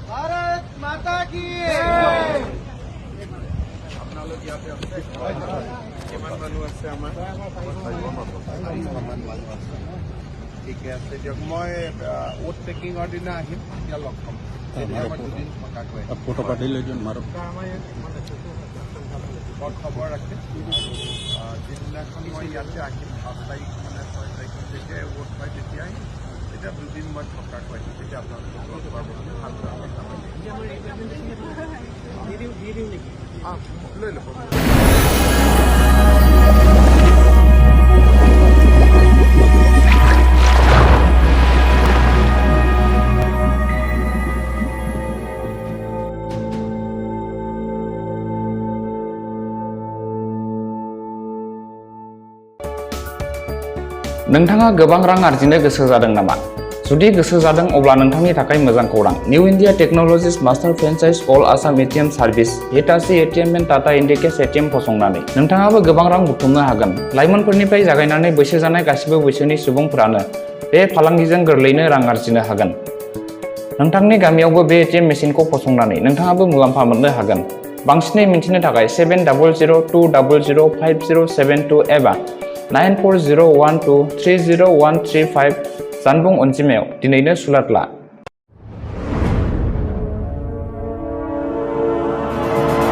भारत माता की ঠিকে আছে দিয়ক মই ওট ট্ৰেকিঙৰ দিনা আহিম তেতিয়া লগ পাম ফটো পাতি লৈ দিওঁ মাৰক খবৰ ৰাখে যিদিনাখন মই ইয়াতে আহিম 5 তাৰিখ মানে 6 তাৰিখ যেতিয়া ওট পাই তেতিয়া আহিম তেতিয়া দুদিন মই থকাকৈ আহিম তেতিয়া আপোনালোকক লগ পোৱাৰ বাবে ভাল লৈ ল'ব नोंथाङा गोबां रां आर्जिनो गोसो जादों नामा? जुदि गोसो जादों अब्ला नोंथांनि थाखाय मोजां खौरां। New India technologies master franchise all Assam ATM service Hitachi ATM and Tata Indicash ATM फसंनानै नोंथाङाबो गोबां रां बुथुमनो हागोन। लाइमोनफोरनिफ्राय जागायनानै बैसो जानाय गासिबो बैसोनि सुबुंफोरानो बे फालांगिजों गोरलैनो रां आर्जिनो हागोन। नोंथांनि गामियावबो बे एटिएम मेसिनखौ फसंनानै नोंथाङाबो मुलाम्फा मोननो हागोन। बांसिनै मिन्थिनो थाखाय 7002005072 एबा 9401230135 जानबुं अनजिमायाव दिनैनो सुलाद ला।